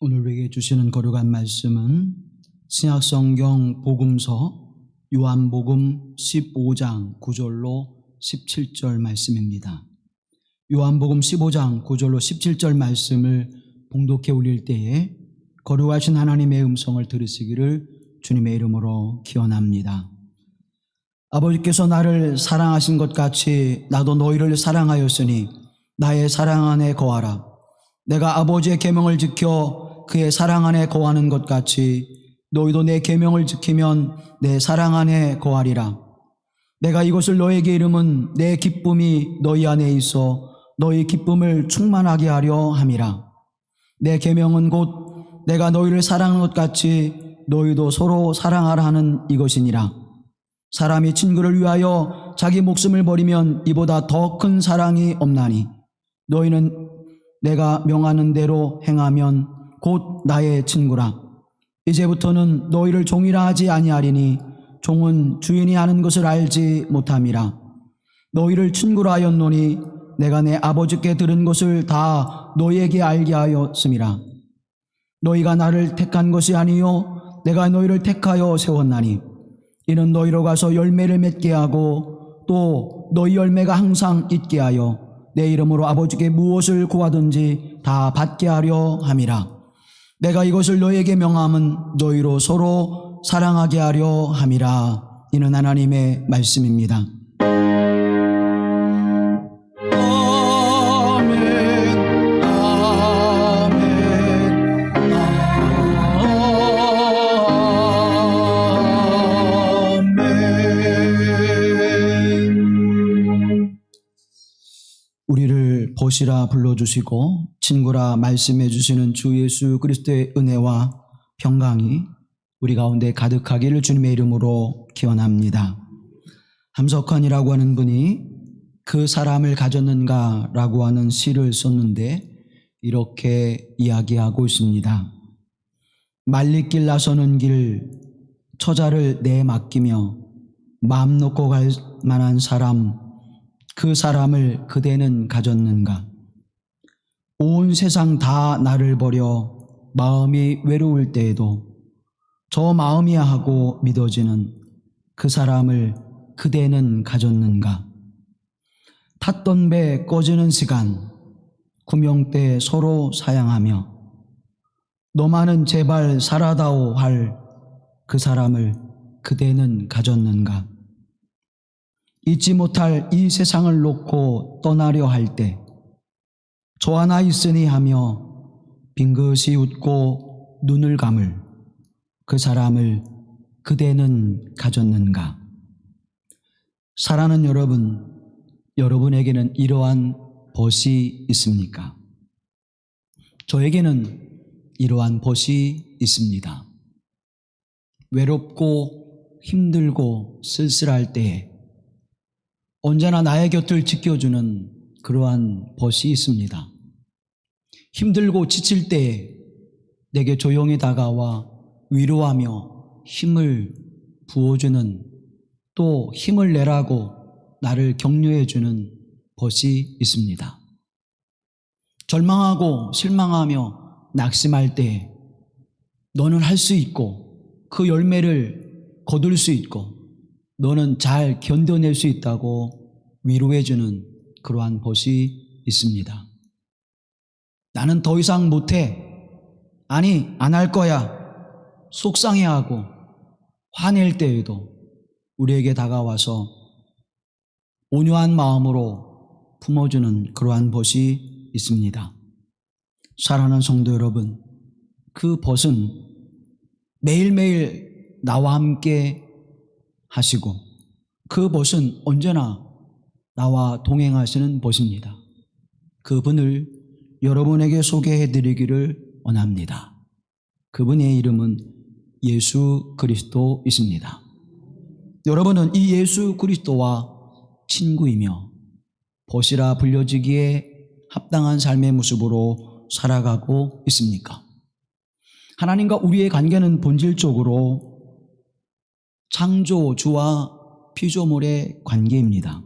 오늘 우리에게 주시는 거룩한 말씀은 신약성경 복음서 요한복음 15장 9절로 17절 말씀입니다. 요한복음 15장 9절로 17절 말씀을 봉독해 올릴 때에 거룩하신 하나님의 음성을 들으시기를 주님의 이름으로 기원합니다. 아버지께서 나를 사랑하신 것 같이 나도 너희를 사랑하였으니 나의 사랑 안에 거하라. 내가 아버지의 계명을 지켜 그의 사랑 안에 거하는 것 같이 너희도 내 계명을 지키면 내 사랑 안에 거하리라. 내가 이것을 너에게 이름은 내 기쁨이 너희 안에 있어 너희 기쁨을 충만하게 하려 함이라. 내 계명은 곧 내가 너희를 사랑하는 것 같이 너희도 서로 사랑하라 하는 이것이니라. 사람이 친구를 위하여 자기 목숨을 버리면 이보다 더 큰 사랑이 없나니 너희는 내가 명하는 대로 행하면 곧 나의 친구라. 이제부터는 너희를 종이라 하지 아니하리니 종은 주인이 하는 것을 알지 못함이라. 너희를 친구라 하였노니 내가 내 아버지께 들은 것을 다 너희에게 알게 하였음이라. 너희가 나를 택한 것이 아니요 내가 너희를 택하여 세웠나니 이는 너희로 가서 열매를 맺게 하고 또 너희 열매가 항상 있게 하여 내 이름으로 아버지께 무엇을 구하든지 다 받게 하려 함이라. 내가 이것을 너희에게 명함은 너희로 서로 사랑하게 하려 함이라. 이는 하나님의 말씀입니다. 우리를 벗이라 불러주시고 친구라 말씀해 주시는 주 예수 그리스도의 은혜와 평강이 우리 가운데 가득하기를 주님의 이름으로 기원합니다. 함석헌이라고 하는 분이 그 사람을 가졌는가 라고 하는 시를 썼는데 이렇게 이야기하고 있습니다. 말리길 나서는 길 처자를 내 맡기며 마음 놓고 갈 만한 사람 그 사람을 그대는 가졌는가? 온 세상 다 나를 버려 마음이 외로울 때에도 저 마음이야 하고 믿어지는 그 사람을 그대는 가졌는가? 탔던 배 꺼지는 시간 구명대 서로 사양하며 너만은 제발 살아다오 할 그 사람을 그대는 가졌는가? 잊지 못할 이 세상을 놓고 떠나려 할 때 저 하나 있으니 하며 빙긋이 웃고 눈을 감을 그 사람을 그대는 가졌는가? 사랑하는 여러분, 여러분에게는 이러한 벗이 있습니까? 저에게는 이러한 벗이 있습니다. 외롭고 힘들고 쓸쓸할 때에 언제나 나의 곁을 지켜주는 그러한 벗이 있습니다. 힘들고 지칠 때에 내게 조용히 다가와 위로하며 힘을 부어주는 또 힘을 내라고 나를 격려해주는 벗이 있습니다. 절망하고 실망하며 낙심할 때에 너는 할 수 있고 그 열매를 거둘 수 있고 너는 잘 견뎌낼 수 있다고 위로해주는 그러한 벗이 있습니다. 나는 더 이상 못해. 아니, 안 할 거야. 속상해하고 화낼 때에도 우리에게 다가와서 온유한 마음으로 품어주는 그러한 벗이 있습니다. 사랑하는 성도 여러분, 그 벗은 매일매일 나와 함께 하시고 그 벗은 언제나 나와 동행하시는 벗입니다. 그분을 여러분에게 소개해 드리기를 원합니다. 그분의 이름은 예수 그리스도이십니다. 여러분은 이 예수 그리스도와 친구이며 벗이라 불려지기에 합당한 삶의 모습으로 살아가고 있습니까? 하나님과 우리의 관계는 본질적으로 창조주와 피조물의 관계입니다.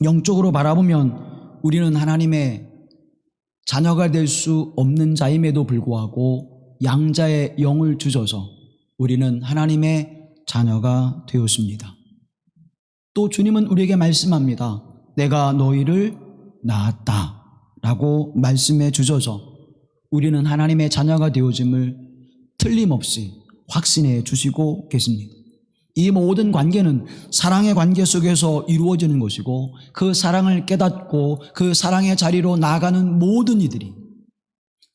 영적으로 바라보면 우리는 하나님의 자녀가 될 수 없는 자임에도 불구하고 양자의 영을 주셔서 우리는 하나님의 자녀가 되었습니다. 또 주님은 우리에게 말씀합니다. 내가 너희를 낳았다 라고 말씀해 주셔서 우리는 하나님의 자녀가 되어짐을 틀림없이 확신해 주시고 계십니다. 이 모든 관계는 사랑의 관계 속에서 이루어지는 것이고 그 사랑을 깨닫고 그 사랑의 자리로 나아가는 모든 이들이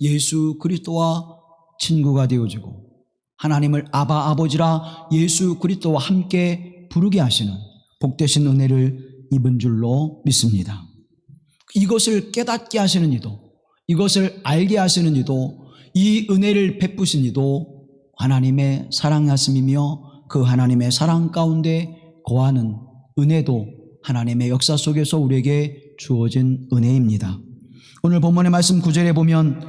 예수 그리스도와 친구가 되어지고 하나님을 아바 아버지라 예수 그리스도와 함께 부르게 하시는 복되신 은혜를 입은 줄로 믿습니다. 이것을 깨닫게 하시는 이도, 이것을 알게 하시는 이도, 이 은혜를 베푸신 이도 하나님의 사랑하심이며 그 하나님의 사랑 가운데 거하는 은혜도 하나님의 역사 속에서 우리에게 주어진 은혜입니다. 오늘 본문의 말씀 9절에 보면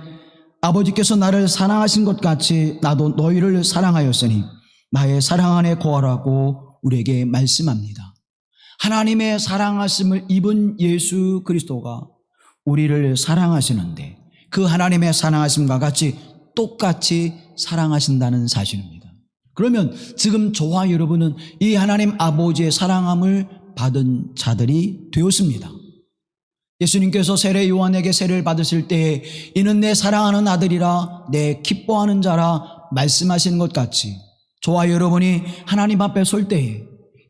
아버지께서 나를 사랑하신 것 같이 나도 너희를 사랑하였으니 나의 사랑 안에 거하라고 우리에게 말씀합니다. 하나님의 사랑하심을 입은 예수 그리스도가 우리를 사랑하시는데 그 하나님의 사랑하심과 같이 똑같이 사랑하신다는 사실입니다. 그러면 지금 저와 여러분은 이 하나님 아버지의 사랑함을 받은 자들이 되었습니다. 예수님께서 세례 요한에게 세례를 받으실 때에 이는 내 사랑하는 아들이라 내 기뻐하는 자라 말씀하신 것 같이 저와 여러분이 하나님 앞에 설 때에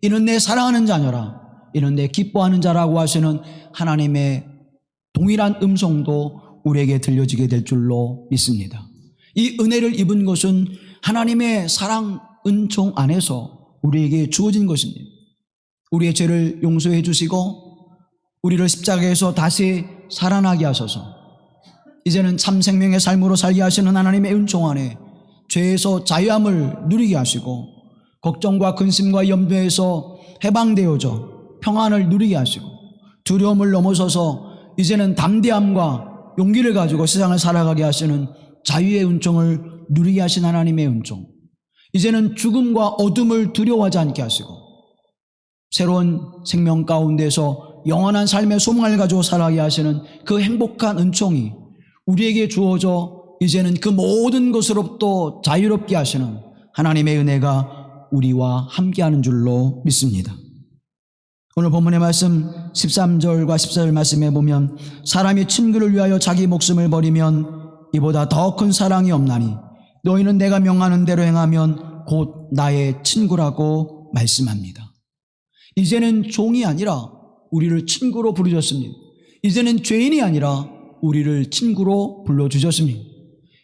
이는 내 사랑하는 자녀라, 이는 내 기뻐하는 자라고 하시는 하나님의 동일한 음성도 우리에게 들려지게 될 줄로 믿습니다. 이 은혜를 입은 것은 하나님의 사랑 은총 안에서 우리에게 주어진 것입니다. 우리의 죄를 용서해 주시고 우리를 십자가에서 다시 살아나게 하셔서 이제는 참 생명의 삶으로 살게 하시는 하나님의 은총 안에 죄에서 자유함을 누리게 하시고 걱정과 근심과 염려에서 해방되어져 평안을 누리게 하시고 두려움을 넘어서서 이제는 담대함과 용기를 가지고 세상을 살아가게 하시는 자유의 은총을 누리게 하신 하나님의 은총, 이제는 죽음과 어둠을 두려워하지 않게 하시고 새로운 생명 가운데서 영원한 삶의 소망을 가지고 살아가게 하시는 그 행복한 은총이 우리에게 주어져 이제는 그 모든 것으로부터 자유롭게 하시는 하나님의 은혜가 우리와 함께하는 줄로 믿습니다. 오늘 본문의 말씀 13절과 14절 말씀에 보면 사람이 친구를 위하여 자기 목숨을 버리면 이보다 더 큰 사랑이 없나니 너희는 내가 명하는 대로 행하면 곧 나의 친구라고 말씀합니다. 이제는 종이 아니라 우리를 친구로 부르셨습니다. 이제는 죄인이 아니라 우리를 친구로 불러주셨습니다.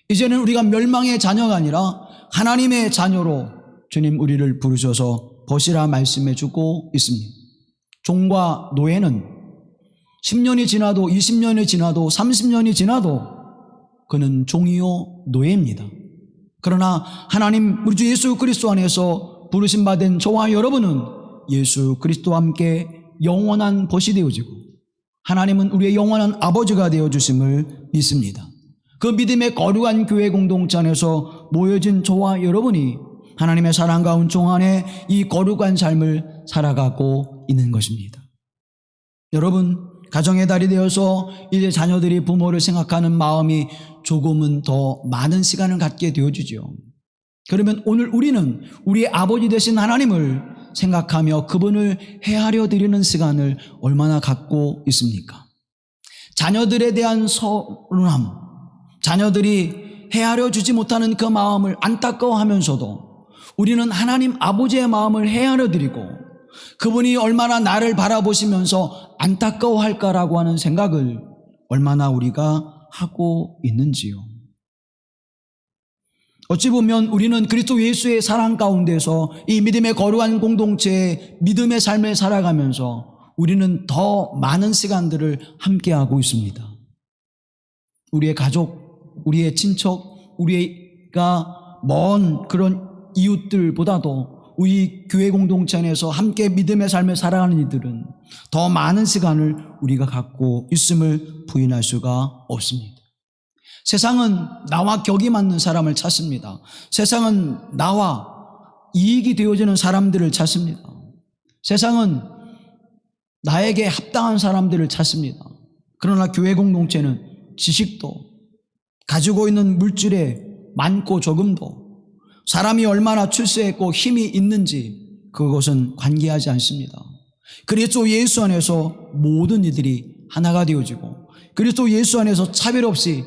이제는 우리가 멸망의 자녀가 아니라 하나님의 자녀로 주님 우리를 부르셔서 벗이라 말씀해 주고 있습니다. 종과 노예는 10년이 지나도 20년이 지나도 30년이 지나도 그는 종이요 노예입니다. 그러나 하나님 우리 주 예수 그리스도 안에서 부르심 받은 저와 여러분은 예수 그리스도와 함께 영원한 벗이 되어지고 하나님은 우리의 영원한 아버지가 되어주심을 믿습니다. 그 믿음의 거룩한 교회 공동체 안에서 모여진 저와 여러분이 하나님의 사랑과 은총 안에 이 거룩한 삶을 살아가고 있는 것입니다. 여러분, 가정의 달이 되어서 이제 자녀들이 부모를 생각하는 마음이 조금은 더 많은 시간을 갖게 되어지죠. 그러면 오늘 우리는 우리의 아버지 되신 하나님을 생각하며 그분을 헤아려 드리는 시간을 얼마나 갖고 있습니까? 자녀들에 대한 서운함, 자녀들이 헤아려 주지 못하는 그 마음을 안타까워하면서도 우리는 하나님 아버지의 마음을 헤아려 드리고 그분이 얼마나 나를 바라보시면서 안타까워할까라고 하는 생각을 얼마나 우리가 하고 있는지요. 어찌 보면 우리는 그리스도 예수의 사랑 가운데서 이 믿음의 거룩한 공동체의 믿음의 삶을 살아가면서 우리는 더 많은 시간들을 함께하고 있습니다. 우리의 가족, 우리의 친척, 우리가 먼 그런 이웃들보다도 우리 교회 공동체 안에서 함께 믿음의 삶을 살아가는 이들은 더 많은 시간을 우리가 갖고 있음을 부인할 수가 없습니다. 세상은 나와 격이 맞는 사람을 찾습니다. 세상은 나와 이익이 되어지는 사람들을 찾습니다. 세상은 나에게 합당한 사람들을 찾습니다. 그러나 교회 공동체는 지식도, 가지고 있는 물질의 많고 적음도, 사람이 얼마나 출세했고 힘이 있는지 그것은 관계하지 않습니다. 그리스도 예수 안에서 모든 이들이 하나가 되어지고, 그리스도 예수 안에서 차별 없이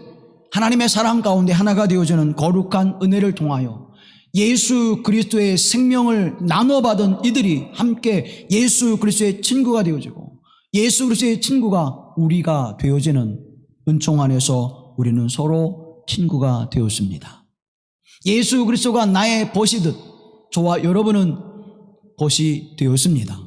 하나님의 사랑 가운데 하나가 되어지는 거룩한 은혜를 통하여 예수 그리스도의 생명을 나눠받은 이들이 함께 예수 그리스도의 친구가 되어지고, 예수 그리스도의 친구가 우리가 되어지는 은총 안에서 우리는 서로 친구가 되었습니다. 예수 그리스도가 나의 벗이듯 저와 여러분은 벗이 되었습니다.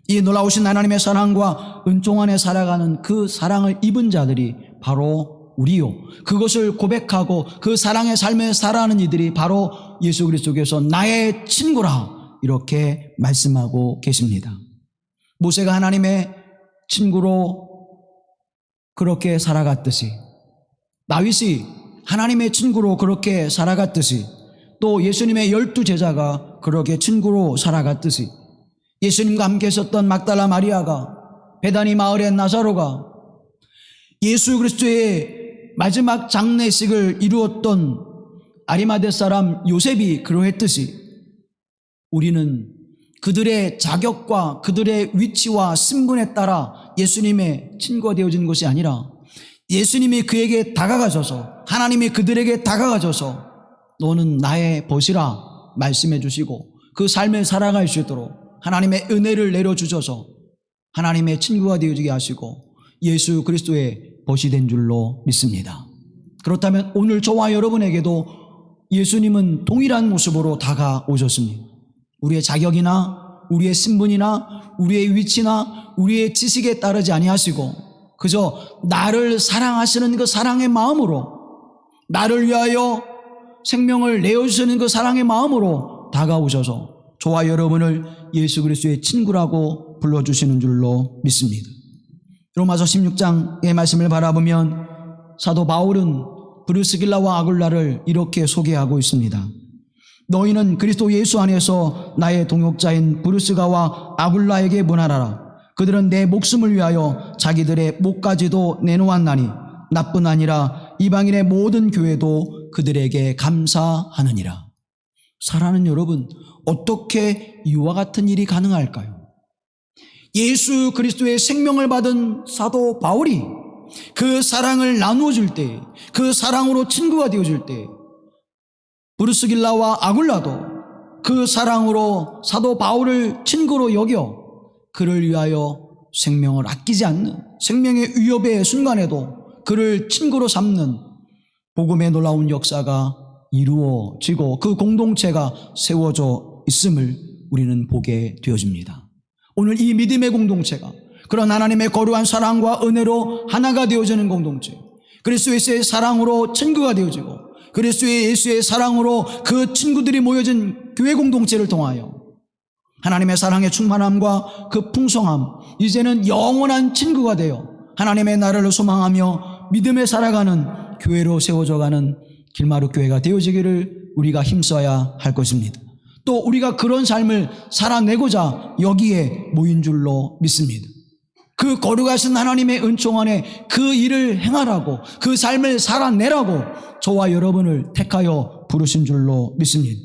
이 놀라우신 하나님의 사랑과 은총 안에 살아가는 그 사랑을 입은 자들이 바로 우리요, 그것을 고백하고 그 사랑의 삶을 살아가는 이들이 바로 예수 그리스도께서 나의 친구라 이렇게 말씀하고 계십니다. 모세가 하나님의 친구로 그렇게 살아갔듯이, 다윗이 하나님의 친구로 그렇게 살아갔듯이, 또 예수님의 12제자가 그렇게 친구로 살아갔듯이, 예수님과 함께 있었던 막달라 마리아가, 베다니 마을의 나사로가, 예수 그리스도의 마지막 장례식을 이루었던 아리마대 사람 요셉이 그러했듯이, 우리는 그들의 자격과 그들의 위치와 신분에 따라 예수님의 친구가 되어진 것이 아니라 예수님이 그에게 다가가셔서, 하나님이 그들에게 다가가셔서 너는 나의 벗이라 말씀해 주시고 그 삶을 살아갈 수 있도록 하나님의 은혜를 내려주셔서 하나님의 친구가 되어지게 하시고 예수 그리스도의 벗이 된 줄로 믿습니다. 그렇다면 오늘 저와 여러분에게도 예수님은 동일한 모습으로 다가오셨습니다. 우리의 자격이나 우리의 신분이나 우리의 위치나 우리의 지식에 따르지 아니하시고 그저 나를 사랑하시는 그 사랑의 마음으로, 나를 위하여 생명을 내어주시는 그 사랑의 마음으로 다가오셔서 저와 여러분을 예수 그리스도의 친구라고 불러주시는 줄로 믿습니다. 로마서 16장의 말씀을 바라보면 사도 바울은 브리스길라와 아굴라를 이렇게 소개하고 있습니다. 너희는 그리스도 예수 안에서 나의 동역자인 브리스가와 아굴라에게 문하라라. 그들은 내 목숨을 위하여 자기들의 목까지도 내놓았나니 나뿐 아니라 이방인의 모든 교회도 그들에게 감사하느니라. 사랑하는 여러분, 어떻게 이와 같은 일이 가능할까요? 예수 그리스도의 생명을 받은 사도 바울이 그 사랑을 나누어 줄 때, 그 사랑으로 친구가 되어줄 때, 브리스길라와 아굴라도 그 사랑으로 사도 바울을 친구로 여겨 그를 위하여 생명을 아끼지 않는, 생명의 위협의 순간에도 그를 친구로 삼는 복음의 놀라운 역사가 이루어지고 그 공동체가 세워져 있음을 우리는 보게 되어집니다. 오늘 이 믿음의 공동체가 그런 하나님의 거룩한 사랑과 은혜로 하나가 되어지는 공동체, 그리스도 예수의 사랑으로 친구가 되어지고 그리스도 예수의 사랑으로 그 친구들이 모여진 교회 공동체를 통하여 하나님의 사랑의 충만함과 그 풍성함, 이제는 영원한 친구가 되어 하나님의 나라를 소망하며 믿음에 살아가는 교회로 세워져가는 길마루 교회가 되어지기를 우리가 힘써야 할 것입니다. 또 우리가 그런 삶을 살아내고자 여기에 모인 줄로 믿습니다. 그 거룩하신 하나님의 은총 안에 그 일을 행하라고, 그 삶을 살아내라고 저와 여러분을 택하여 부르신 줄로 믿습니다.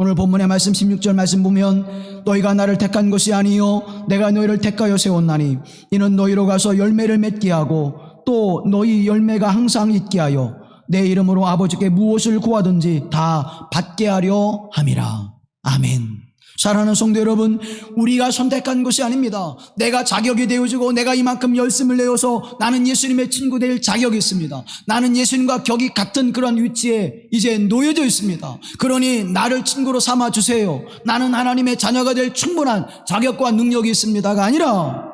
오늘 본문의 말씀 16절 말씀 보면 너희가 나를 택한 것이 아니요 내가 너희를 택하여 세웠나니 이는 너희로 가서 열매를 맺게 하고 또 너희 열매가 항상 있게 하여 내 이름으로 아버지께 무엇을 구하든지 다 받게 하려 함이라. 아멘. 사랑하는 성도 여러분, 우리가 선택한 것이 아닙니다. 내가 자격이 되어지고 내가 이만큼 열심을 내어서 나는 예수님의 친구 될 자격이 있습니다. 나는 예수님과 격이 같은 그런 위치에 이제 놓여져 있습니다. 그러니 나를 친구로 삼아주세요. 나는 하나님의 자녀가 될 충분한 자격과 능력이 있습니다가 아니라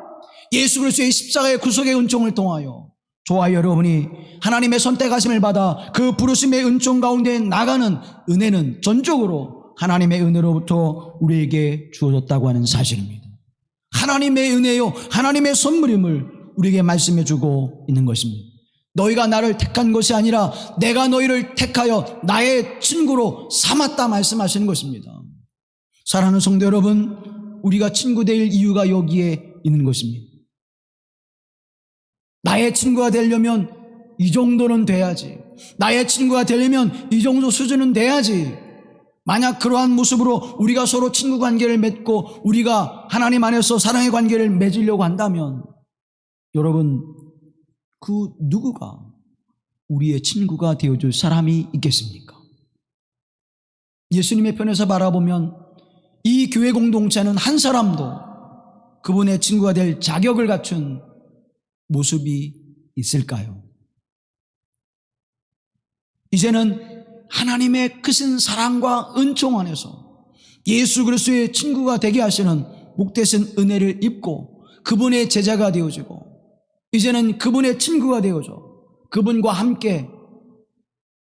예수 그리스도의 십자가의 구속의 은총을 통하여 저와 여러분이 하나님의 선택하심을 받아 그 부르심의 은총 가운데 나가는 은혜는 전적으로 하나님의 은혜로부터 우리에게 주어졌다고 하는 사실입니다. 하나님의 은혜요, 하나님의 선물임을 우리에게 말씀해 주고 있는 것입니다. 너희가 나를 택한 것이 아니라 내가 너희를 택하여 나의 친구로 삼았다 말씀하시는 것입니다. 사랑하는 성도 여러분, 우리가 친구 될 이유가 여기에 있는 것입니다. 나의 친구가 되려면 이 정도는 돼야지. 나의 친구가 되려면 이 정도 수준은 돼야지. 만약 그러한 모습으로 우리가 서로 친구 관계를 맺고 우리가 하나님 안에서 사랑의 관계를 맺으려고 한다면 여러분, 그 누구가 우리의 친구가 되어줄 사람이 있겠습니까? 예수님의 편에서 바라보면 이 교회 공동체는 한 사람도 그분의 친구가 될 자격을 갖춘 모습이 있을까요? 이제는 하나님의 크신 사랑과 은총 안에서 예수 그리스도의 친구가 되게 하시는 복되신 은혜를 입고 그분의 제자가 되어지고 이제는 그분의 친구가 되어져 그분과 함께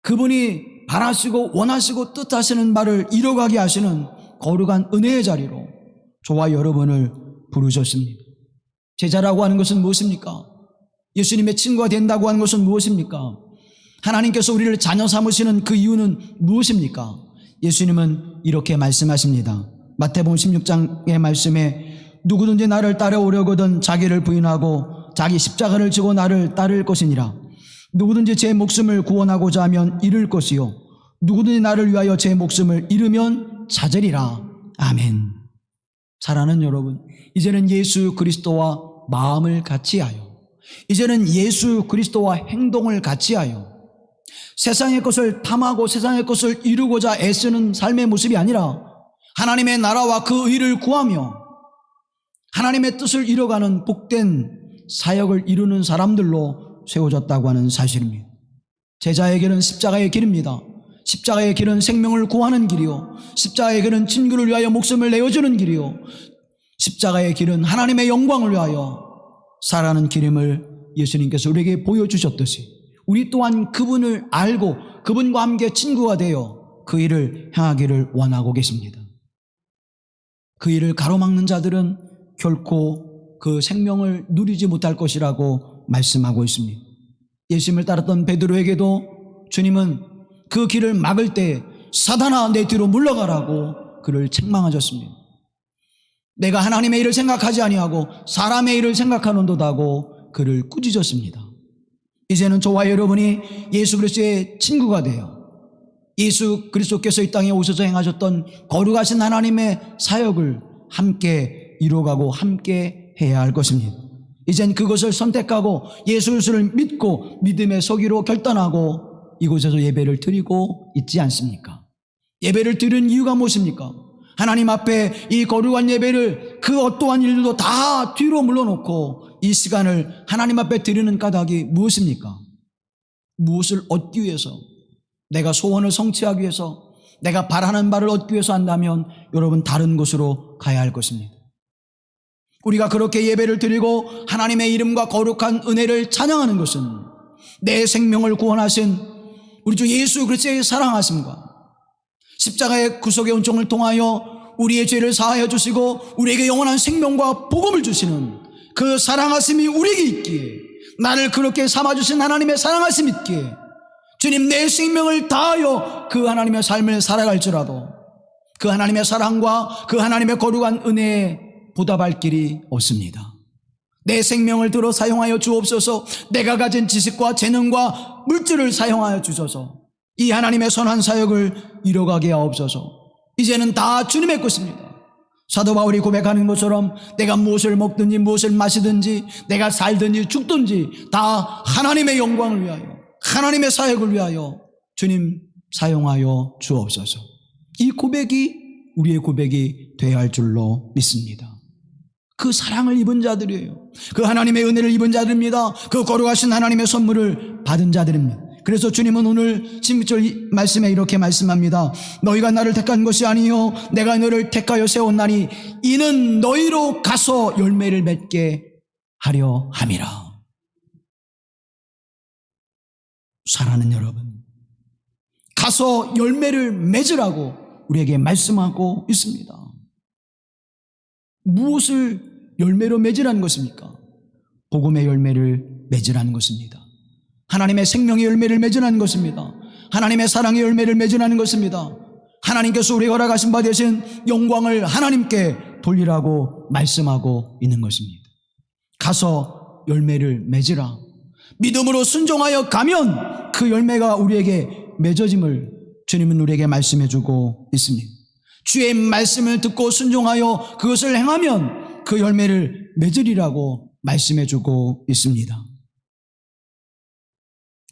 그분이 바라시고 원하시고 뜻하시는 바를 이뤄가게 하시는 거룩한 은혜의 자리로 저와 여러분을 부르셨습니다. 제자라고 하는 것은 무엇입니까? 예수님의 친구가 된다고 하는 것은 무엇입니까? 하나님께서 우리를 자녀 삼으시는 그 이유는 무엇입니까? 예수님은 이렇게 말씀하십니다. 마태복음 16장의 말씀에 누구든지 나를 따라오려거든 자기를 부인하고 자기 십자가를 지고 나를 따를 것이니라. 누구든지 제 목숨을 구원하고자 하면 잃을 것이요 누구든지 나를 위하여 제 목숨을 잃으면 찾으리라. 아멘. 사랑하는 여러분, 이제는 예수 그리스도와 마음을 같이하여 이제는 예수 그리스도와 행동을 같이하여 세상의 것을 탐하고 세상의 것을 이루고자 애쓰는 삶의 모습이 아니라 하나님의 나라와 그 의를 구하며 하나님의 뜻을 이뤄가는 복된 사역을 이루는 사람들로 세워졌다고 하는 사실입니다. 제자의 길은 십자가의 길입니다. 십자가의 길은 생명을 구하는 길이요 십자가의 길은 친구를 위하여 목숨을 내어주는 길이요 십자가의 길은 하나님의 영광을 위하여 살아가는 길임을 예수님께서 우리에게 보여주셨듯이 우리 또한 그분을 알고 그분과 함께 친구가 되어 그 일을 행하기를 원하고 계십니다. 그 일을 가로막는 자들은 결코 그 생명을 누리지 못할 것이라고 말씀하고 있습니다. 예수님을 따랐던 베드로에게도 주님은 그 길을 막을 때 사단아 내 뒤로 물러가라고 그를 책망하셨습니다. 내가 하나님의 일을 생각하지 아니하고 사람의 일을 생각하는도다고 그를 꾸짖었습니다. 이제는 저와 여러분이 예수 그리스도의 친구가 되어 예수 그리스도께서 이 땅에 오셔서 행하셨던 거룩하신 하나님의 사역을 함께 이루어가고 함께 해야 할 것입니다. 이젠 그것을 선택하고 예수 그리스도를 믿고 믿음의 서기로 결단하고 이곳에서 예배를 드리고 있지 않습니까? 예배를 드리는 이유가 무엇입니까? 하나님 앞에 이 거룩한 예배를 그 어떠한 일들도 다 뒤로 물러놓고 이 시간을 하나님 앞에 드리는 까닭이 무엇입니까? 무엇을 얻기 위해서, 내가 소원을 성취하기 위해서, 내가 바라는 바를 얻기 위해서 한다면 여러분 다른 곳으로 가야 할 것입니다. 우리가 그렇게 예배를 드리고 하나님의 이름과 거룩한 은혜를 찬양하는 것은 내 생명을 구원하신 우리 주 예수 그리스도의 사랑하심과 십자가의 구속의 은총을 통하여 우리의 죄를 사하여 주시고 우리에게 영원한 생명과 복음을 주시는 그 사랑하심이 우리에게 있기에, 나를 그렇게 삼아주신 하나님의 사랑하심이 있기에 주님 내 생명을 다하여 그 하나님의 삶을 살아갈지라도 그 하나님의 사랑과 그 하나님의 거룩한 은혜에 보답할 길이 없습니다. 내 생명을 들어 사용하여 주옵소서. 내가 가진 지식과 재능과 물질을 사용하여 주셔서 이 하나님의 선한 사역을 이뤄가게 하옵소서. 이제는 다 주님의 것입니다. 사도 바울이 고백하는 것처럼 내가 무엇을 먹든지 무엇을 마시든지 내가 살든지 죽든지 다 하나님의 영광을 위하여 하나님의 사역을 위하여 주님 사용하여 주옵소서. 이 고백이 우리의 고백이 되어야 할 줄로 믿습니다. 그 사랑을 입은 자들이에요. 그 하나님의 은혜를 입은 자들입니다. 그 거룩하신 하나님의 선물을 받은 자들입니다. 그래서 주님은 오늘 16절 말씀에 이렇게 말씀합니다. 너희가 나를 택한 것이 아니요 내가 너를 택하여 세웠나니 이는 너희로 가서 열매를 맺게 하려 함이라. 사랑하는 여러분, 가서 열매를 맺으라고 우리에게 말씀하고 있습니다. 무엇을 열매로 맺으라는 것입니까? 복음의 열매를 맺으라는 것입니다. 하나님의 생명의 열매를 맺으라는 것입니다. 하나님의 사랑의 열매를 맺으라는 것입니다. 하나님께서 우리가 허락하신 바 되신 영광을 하나님께 돌리라고 말씀하고 있는 것입니다. 가서 열매를 맺으라. 믿음으로 순종하여 가면 그 열매가 우리에게 맺어짐을 주님은 우리에게 말씀해 주고 있습니다. 주의 말씀을 듣고 순종하여 그것을 행하면 그 열매를 맺으리라고 말씀해 주고 있습니다.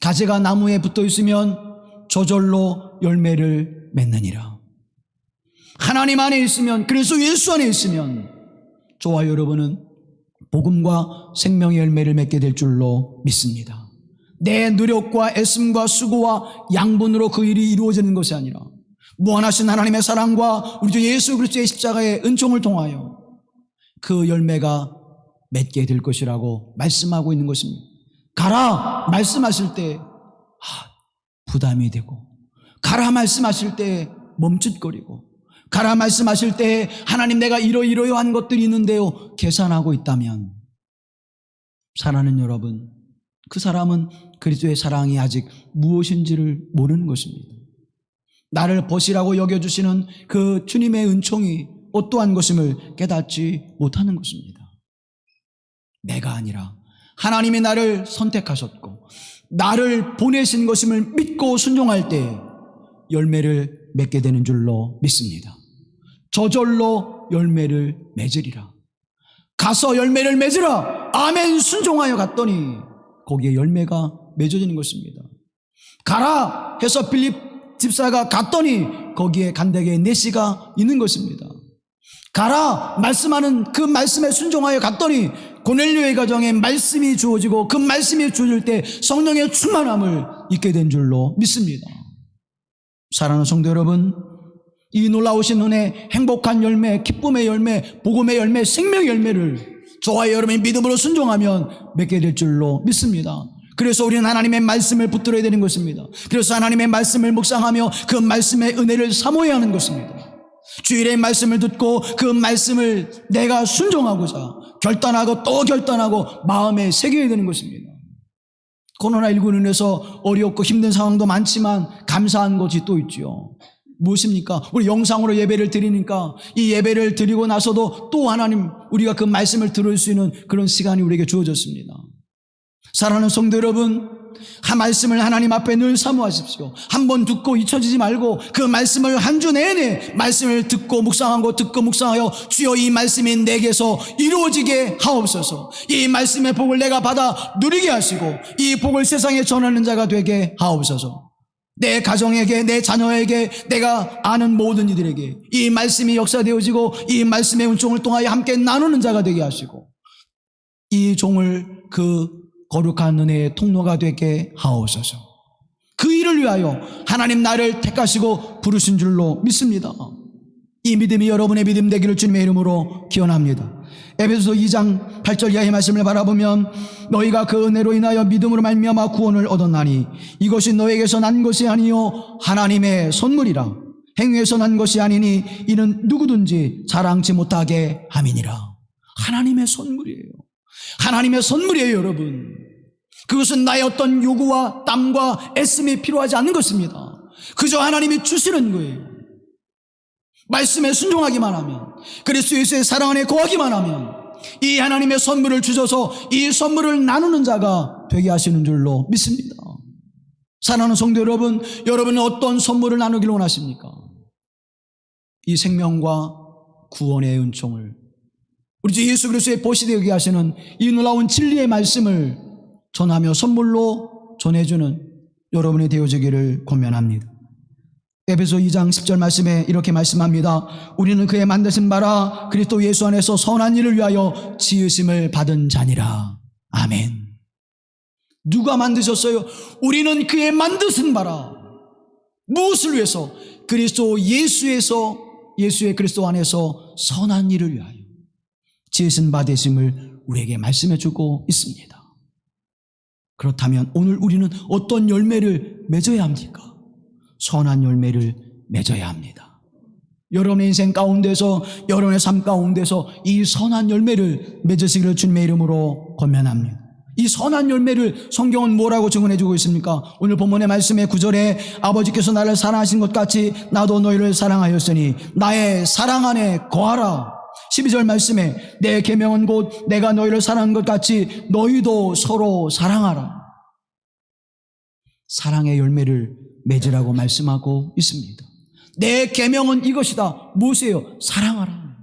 가지가 나무에 붙어 있으면 저절로 열매를 맺느니라. 하나님 안에 있으면, 그래서 예수 안에 있으면 저와 여러분은 복음과 생명의 열매를 맺게 될 줄로 믿습니다. 내 노력과 애씀과 수고와 양분으로 그 일이 이루어지는 것이 아니라 무한하신 하나님의 사랑과 우리 주 예수 그리스도의 십자가의 은총을 통하여 그 열매가 맺게 될 것이라고 말씀하고 있는 것입니다. 가라 말씀하실 때 부담이 되고, 가라 말씀하실 때 멈칫거리고, 가라 말씀하실 때 하나님 내가 이러이러한 것들이 있는데요 계산하고 있다면 사랑하는 여러분, 그 사람은 그리스도의 사랑이 아직 무엇인지를 모르는 것입니다. 나를 벗이라고 여겨주시는 그 주님의 은총이 어떠한 것임을 깨닫지 못하는 것입니다. 내가 아니라 하나님이 나를 선택하셨고 나를 보내신 것임을 믿고 순종할 때 열매를 맺게 되는 줄로 믿습니다. 저절로 열매를 맺으리라. 가서 열매를 맺으라. 아멘. 순종하여 갔더니 거기에 열매가 맺어지는 것입니다. 가라 해서 빌립 집사가 갔더니 거기에 간대게 내시가 있는 것입니다. 가라 말씀하는 그 말씀에 순종하여 갔더니 고넬료의 가정에 말씀이 주어지고 그 말씀이 주어질 때 성령의 충만함을 입게 된 줄로 믿습니다. 사랑하는 성도 여러분, 이 놀라우신 은혜, 행복한 열매, 기쁨의 열매, 복음의 열매, 생명의 열매를 저와 여러분이 믿음으로 순종하면 맺게 될 줄로 믿습니다. 그래서 우리는 하나님의 말씀을 붙들어야 되는 것입니다. 그래서 하나님의 말씀을 묵상하며 그 말씀의 은혜를 사모해야 하는 것입니다. 주일의 말씀을 듣고 그 말씀을 내가 순종하고자 결단하고 또 결단하고 마음에 새겨야 되는 것입니다. 코로나19로 인해서 어렵고 힘든 상황도 많지만 감사한 것이 또 있죠. 무엇입니까? 우리 영상으로 예배를 드리니까 이 예배를 드리고 나서도 또 하나님 우리가 그 말씀을 들을 수 있는 그런 시간이 우리에게 주어졌습니다. 사랑하는 성도 여러분, 한 말씀을 하나님 앞에 늘 사모하십시오. 한 번 듣고 잊혀지지 말고 그 말씀을 한 주 내내 말씀을 듣고 묵상하고 듣고 묵상하여 주여 이 말씀이 내게서 이루어지게 하옵소서. 이 말씀의 복을 내가 받아 누리게 하시고 이 복을 세상에 전하는 자가 되게 하옵소서. 내 가정에게, 내 자녀에게, 내가 아는 모든 이들에게 이 말씀이 역사되어지고 이 말씀의 은총을 통하여 함께 나누는 자가 되게 하시고 이 종을 그 거룩한 은혜의 통로가 되게 하옵소서. 그 일을 위하여 하나님 나를 택하시고 부르신 줄로 믿습니다. 이 믿음이 여러분의 믿음 되기를 주님의 이름으로 기원합니다. 에베소서 2장 8절 이하의 말씀을 바라보면 너희가 그 은혜로 인하여 믿음으로 말미암아 구원을 얻었나니 이것이 너에게서 난 것이 아니요 하나님의 선물이라. 행위에서 난 것이 아니니 이는 누구든지 자랑치 못하게 함이니라. 하나님의 선물이에요. 하나님의 선물이에요, 여러분. 그것은 나의 어떤 요구와 땀과 애씀이 필요하지 않는 것입니다. 그저 하나님이 주시는 거예요. 말씀에 순종하기만 하면, 그리스도 예수의 사랑 안에 거하기만 하면 이 하나님의 선물을 주셔서 이 선물을 나누는 자가 되게 하시는 줄로 믿습니다. 사랑하는 성도 여러분, 여러분은 어떤 선물을 나누기를 원하십니까? 이 생명과 구원의 은총을, 우리 주 예수 그리스도의 보시 되게 하시는 이 놀라운 진리의 말씀을 전하며 선물로 전해주는 여러분이 되어지기를 권면합니다. 에베소 2장 10절 말씀에 이렇게 말씀합니다. 우리는 그의 만드신 바라 그리스도 예수 안에서 선한 일을 위하여 지으심을 받은 자니라. 아멘. 누가 만드셨어요? 우리는 그의 만드신 바라. 무엇을 위해서? 그리스도 예수에서, 예수의 그리스도 안에서 선한 일을 위하여 지으신 바 되심을 우리에게 말씀해 주고 있습니다. 그렇다면 오늘 우리는 어떤 열매를 맺어야 합니까? 선한 열매를 맺어야 합니다. 여러분의 인생 가운데서, 여러분의 삶 가운데서 이 선한 열매를 맺으시기를 주님의 이름으로 권면합니다. 이 선한 열매를 성경은 뭐라고 증언해 주고 있습니까? 오늘 본문의 말씀의 9절에 아버지께서 나를 사랑하신 것 같이 나도 너희를 사랑하였으니 나의 사랑 안에 거하라. 12절 말씀에 내 계명은 곧 내가 너희를 사랑한 것 같이 너희도 서로 사랑하라. 사랑의 열매를 맺으라고 말씀하고 있습니다. 내 계명은 이것이다. 무엇이에요? 사랑하라.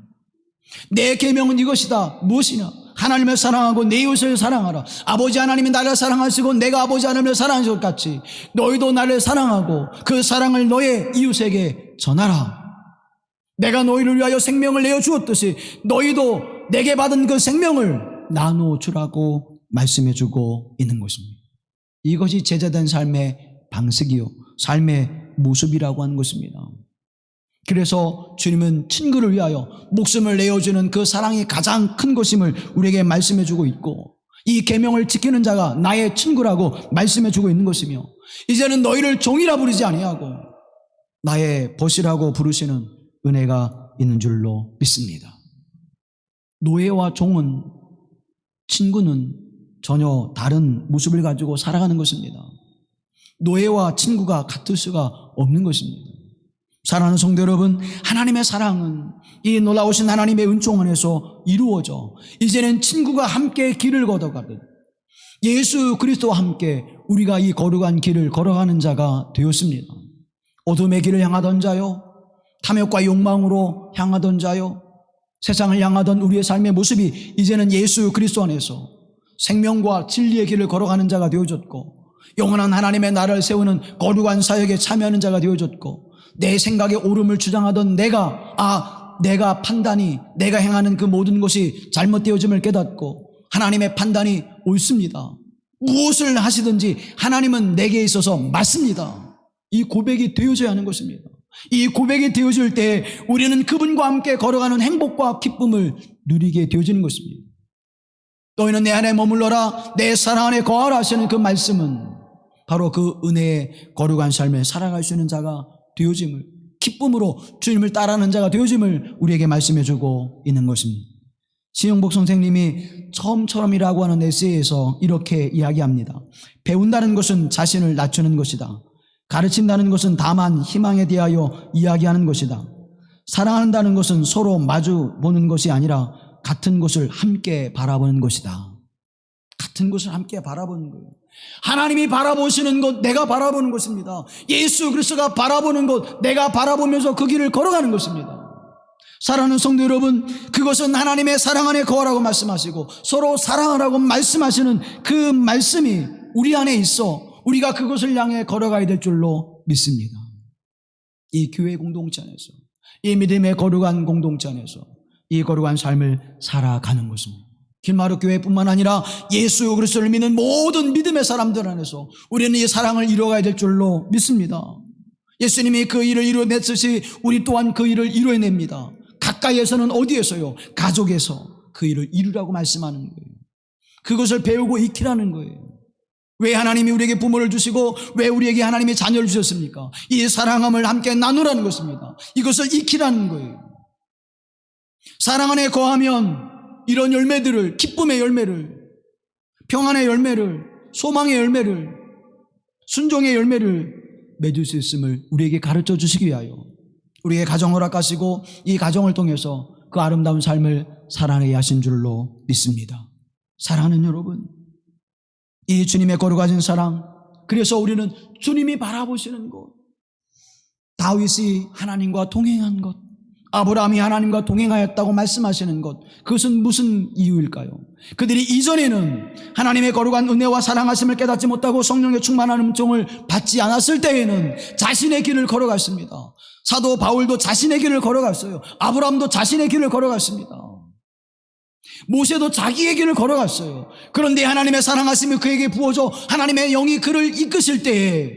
내 계명은 이것이다. 무엇이냐? 하나님을 사랑하고 내 이웃을 사랑하라. 아버지 하나님이 나를 사랑하시고 내가 아버지 하나님을 사랑하신 것 같이 너희도 나를 사랑하고 그 사랑을 너의 이웃에게 전하라. 내가 너희를 위하여 생명을 내어 주었듯이 너희도 내게 받은 그 생명을 나누어 주라고 말씀해 주고 있는 것입니다. 이것이 제자된 삶의 방식이요, 삶의 모습이라고 하는 것입니다. 그래서 주님은 친구를 위하여 목숨을 내어주는 그 사랑이 가장 큰 것임을 우리에게 말씀해 주고 있고, 이 계명을 지키는 자가 나의 친구라고 말씀해 주고 있는 것이며, 이제는 너희를 종이라 부르지 아니하고 나의 벗이라고 부르시는 은혜가 있는 줄로 믿습니다. 노예와 종은, 친구는 전혀 다른 모습을 가지고 살아가는 것입니다. 노예와 친구가 같을 수가 없는 것입니다. 사랑하는 성도 여러분, 하나님의 사랑은 이 놀라우신 하나님의 은총 안에서 이루어져 이제는 친구가 함께 길을 걷어가듯 예수 그리스도와 함께 우리가 이 거룩한 길을 걸어가는 자가 되었습니다. 어둠의 길을 향하던 자요, 탐욕과 욕망으로 향하던 자요, 세상을 향하던 우리의 삶의 모습이 이제는 예수 그리스도 안에서 생명과 진리의 길을 걸어가는 자가 되어졌고, 영원한 하나님의 나라를 세우는 거룩한 사역에 참여하는 자가 되어졌고, 내 생각의 옳음을 주장하던 내가 판단이, 내가 행하는 그 모든 것이 잘못되어짐을 깨닫고 하나님의 판단이 옳습니다. 무엇을 하시든지 하나님은 내게 있어서 맞습니다. 이 고백이 되어져야 하는 것입니다. 이 고백이 되어질 때 우리는 그분과 함께 걸어가는 행복과 기쁨을 누리게 되어지는 것입니다. 너희는 내 안에 머물러라, 내 사랑 안에 거하라 하시는 그 말씀은 바로 그 은혜의 거룩한 삶을 살아갈 수 있는 자가 되어짐을, 기쁨으로 주님을 따라하는 자가 되어짐을 우리에게 말씀해 주고 있는 것입니다. 신영복 선생님이 처음처럼이라고 하는 에세이에서 이렇게 이야기합니다. 배운다는 것은 자신을 낮추는 것이다. 가르친다는 것은 다만 희망에 대하여 이야기하는 것이다. 사랑한다는 것은 서로 마주 보는 것이 아니라 같은 것을 함께 바라보는 것이다. 같은 것을 함께 바라보는 거예요. 하나님이 바라보시는 것, 내가 바라보는 것입니다. 예수 그리스도가 바라보는 것, 내가 바라보면서 그 길을 걸어가는 것입니다. 사랑하는 성도 여러분, 그것은 하나님의 사랑 안에 거하라고 말씀하시고 서로 사랑하라고 말씀하시는 그 말씀이 우리 안에 있어 우리가 그것을 향해 걸어가야 될 줄로 믿습니다. 이 교회 공동체 안에서, 이 믿음의 거룩한 공동체 안에서 이 거룩한 삶을 살아가는 것입니다. 길마루 교회뿐만 아니라 예수 그리스도를 믿는 모든 믿음의 사람들 안에서 우리는 이 사랑을 이루어가야 될 줄로 믿습니다. 예수님이 그 일을 이루어냈듯이 우리 또한 그 일을 이루어냅니다. 가까이에서는 어디에서요? 가족에서 그 일을 이루라고 말씀하는 거예요. 그것을 배우고 익히라는 거예요. 왜 하나님이 우리에게 부모를 주시고 왜 우리에게 하나님이 자녀를 주셨습니까? 이 사랑함을 함께 나누라는 것입니다. 이것을 익히라는 거예요. 사랑 안에 거하면 이런 열매들을, 기쁨의 열매를, 평안의 열매를, 소망의 열매를, 순종의 열매를 맺을 수 있음을 우리에게 가르쳐 주시기 위하여 우리의 가정을 허락하시고 이 가정을 통해서 그 아름다운 삶을 살아내게 하신 줄로 믿습니다. 사랑하는 여러분, 이 주님의 거룩하신 사랑, 그래서 우리는 주님이 바라보시는 것, 다윗이 하나님과 동행한 것, 아브라함이 하나님과 동행하였다고 말씀하시는 것, 그것은 무슨 이유일까요? 그들이 이전에는 하나님의 거룩한 은혜와 사랑하심을 깨닫지 못하고 성령의 충만한 음성을 받지 않았을 때에는 자신의 길을 걸어갔습니다. 사도 바울도 자신의 길을 걸어갔어요. 아브라함도 자신의 길을 걸어갔습니다. 모세도 자기의 길을 걸어갔어요. 그런데 하나님의 사랑하심이 그에게 부어져 하나님의 영이 그를 이끄실 때에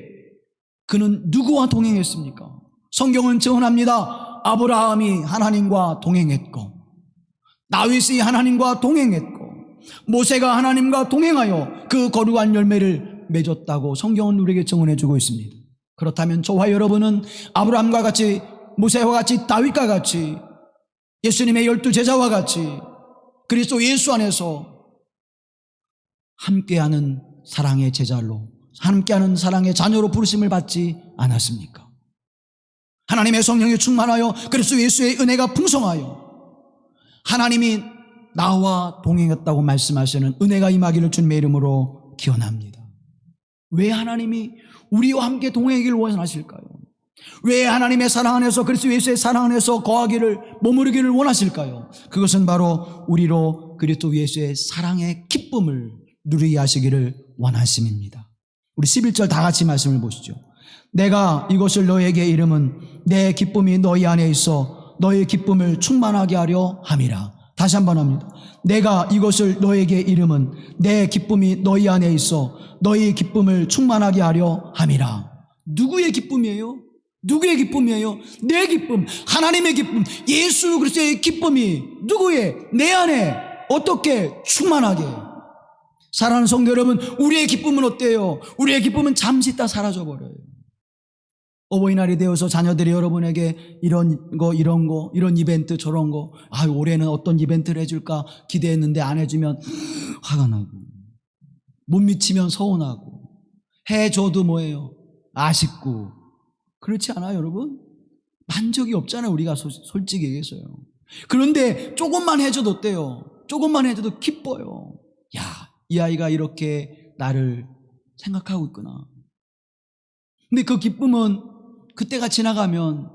그는 누구와 동행했습니까? 성경은 증언합니다. 아브라함이 하나님과 동행했고, 다윗이 하나님과 동행했고, 모세가 하나님과 동행하여 그 거룩한 열매를 맺었다고 성경은 우리에게 증언해 주고 있습니다. 그렇다면 저와 여러분은 아브라함과 같이, 모세와 같이, 다윗과 같이, 예수님의 12 제자와 같이 그리스도 예수 안에서 함께하는 사랑의 제자로, 함께하는 사랑의 자녀로 부르심을 받지 않았습니까? 하나님의 성령이 충만하여 그리스도 예수의 은혜가 풍성하여 하나님이 나와 동행했다고 말씀하시는 은혜가 임하기를 주님의 이름으로 기원합니다. 왜 하나님이 우리와 함께 동행하기를 원하실까요? 왜 하나님의 사랑 안에서, 그리스도 예수의 사랑 안에서 거하기를, 머무르기를 원하실까요? 그것은 바로 우리로 그리스도 예수의 사랑의 기쁨을 누리게 하시기를 원하심입니다. 우리 11절 다 같이 말씀을 보시죠. 내가 이것을 너에게 이름은 내 기쁨이 너희 안에 있어 너희 기쁨을 충만하게 하려 함이라. 다시 한번 합니다. 내가 이것을 너에게 이름은 내 기쁨이 너희 안에 있어 너희 기쁨을 충만하게 하려 함이라. 누구의 기쁨이에요? 누구의 기쁨이에요? 내 기쁨, 하나님의 기쁨, 예수 그리스도의 기쁨이 누구의? 내 안에 어떻게 충만하게? 사랑하는 성도 여러분, 우리의 기쁨은 어때요? 우리의 기쁨은 잠시 있다 사라져버려요. 어버이날이 되어서 자녀들이 여러분에게 이런 이벤트 저런 거, 올해는 어떤 이벤트를 해줄까 기대했는데 안 해주면 화가 나고, 못 미치면 서운하고, 해줘도 뭐예요? 아쉽고. 그렇지 않아요, 여러분? 만족이 없잖아요, 우리가 솔직히 얘기해서요. 그런데 조금만 해줘도 어때요? 조금만 해줘도 기뻐요. 야, 이 아이가 이렇게 나를 생각하고 있구나. 근데 그 기쁨은 그때가 지나가면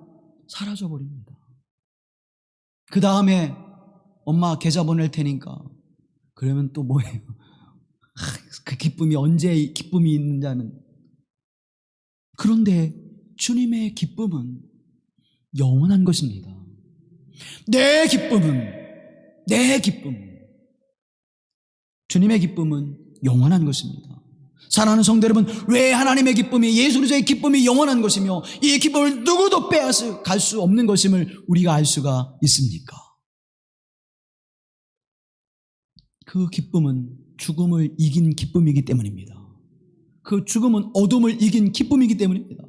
사라져버립니다. 그 다음에 엄마 계좌 보낼 테니까, 그러면 또 뭐예요? 그 기쁨이 언제 기쁨이 있는자는. 그런데 주님의 기쁨은 영원한 것입니다. 내 기쁨은, 주님의 기쁨은 영원한 것입니다. 사랑하는 성도 여러분, 왜 하나님의 기쁨이, 예수 그리스도의 기쁨이 영원한 것이며 이 기쁨을 누구도 빼앗갈 수 없는 것임을 우리가 알 수가 있습니까? 그 기쁨은 죽음을 이긴 기쁨이기 때문입니다. 그 죽음은 어둠을 이긴 기쁨이기 때문입니다.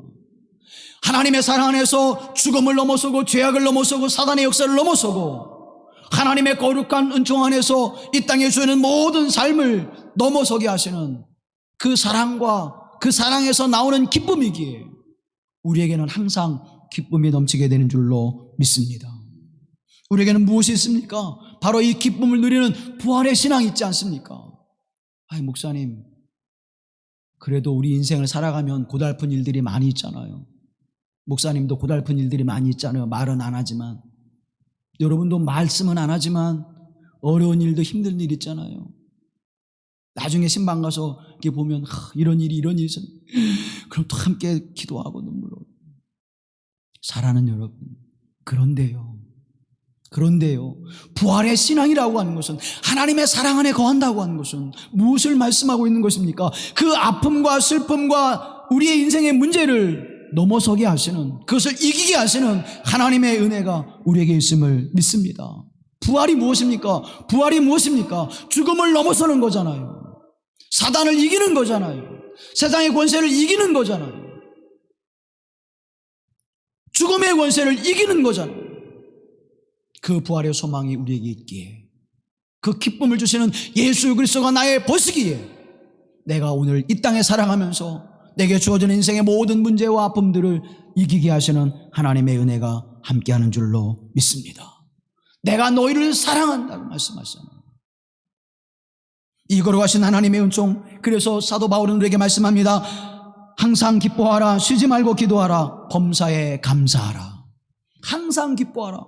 하나님의 사랑 안에서 죽음을 넘어서고 죄악을 넘어서고 사단의 역사를 넘어서고 하나님의 거룩한 은총 안에서 이 땅에 주는 모든 삶을 넘어서게 하시는 그 사랑과 그 사랑에서 나오는 기쁨이기에 우리에게는 항상 기쁨이 넘치게 되는 줄로 믿습니다. 우리에게는 무엇이 있습니까? 바로 이 기쁨을 누리는 부활의 신앙이 있지 않습니까? 목사님, 그래도 우리 인생을 살아가면 고달픈 일들이 많이 있잖아요. 목사님도 고달픈 일들이 많이 있잖아요. 말은 안 하지만, 여러분도 말씀은 안 하지만 어려운 일도 힘든 일 있잖아요. 나중에 신방 가서 이렇게 보면 이런 일이 있어. 그럼 또 함께 기도하고 눈물로. 사랑하는 여러분, 그런데요, 부활의 신앙이라고 하는 것은, 하나님의 사랑 안에 거한다고 하는 것은 무엇을 말씀하고 있는 것입니까? 그 아픔과 슬픔과 우리의 인생의 문제를 넘어서게 하시는, 그것을 이기게 하시는 하나님의 은혜가 우리에게 있음을 믿습니다. 부활이 무엇입니까? 죽음을 넘어서는 거잖아요. 사단을 이기는 거잖아요. 세상의 권세를 이기는 거잖아요. 죽음의 권세를 이기는 거잖아요. 그 부활의 소망이 우리에게 있기에, 그 기쁨을 주시는 예수 그리스도가 나의 보시기에, 내가 오늘 이 땅에 살아가면서 내게 주어진 인생의 모든 문제와 아픔들을 이기게 하시는 하나님의 은혜가 함께하는 줄로 믿습니다. 내가 너희를 사랑한다고 말씀하셨습니다. 이 거룩하신 하나님의 은총, 그래서 사도 바울은 우리에게 말씀합니다. 항상 기뻐하라, 쉬지 말고 기도하라, 범사에 감사하라. 항상 기뻐하라.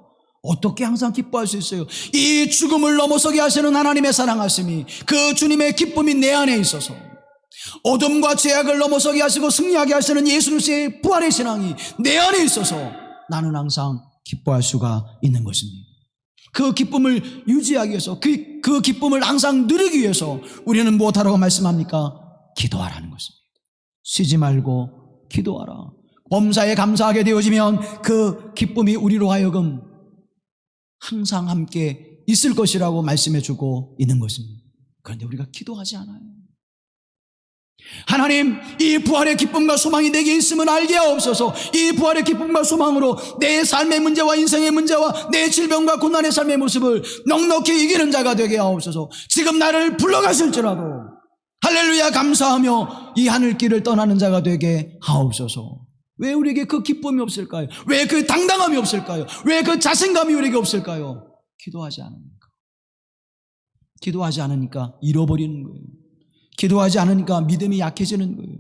어떻게 항상 기뻐할 수 있어요? 이 죽음을 넘어서게 하시는 하나님의 사랑하심이, 그 주님의 기쁨이 내 안에 있어서, 어둠과 죄악을 넘어서게 하시고 승리하게 하시는 예수 그리스도의 부활의 신앙이 내 안에 있어서 나는 항상 기뻐할 수가 있는 것입니다. 그 기쁨을 유지하기 위해서, 그 기쁨을 항상 누리기 위해서 우리는 무엇하라고 말씀합니까? 기도하라는 것입니다. 쉬지 말고 기도하라. 범사에 감사하게 되어지면 그 기쁨이 우리로 하여금 항상 함께 있을 것이라고 말씀해 주고 있는 것입니다. 그런데 우리가 기도하지 않아요. 하나님, 이 부활의 기쁨과 소망이 내게 있음을 알게 하옵소서. 이 부활의 기쁨과 소망으로 내 삶의 문제와 인생의 문제와 내 질병과 고난의 삶의 모습을 넉넉히 이기는 자가 되게 하옵소서. 지금 나를 불러가실지라도 할렐루야 감사하며 이 하늘길을 떠나는 자가 되게 하옵소서. 왜 우리에게 그 기쁨이 없을까요? 왜 그 당당함이 없을까요? 왜 그 자신감이 우리에게 없을까요? 기도하지 않으니까. 기도하지 않으니까 잃어버리는 거예요. 기도하지 않으니까 믿음이 약해지는 거예요.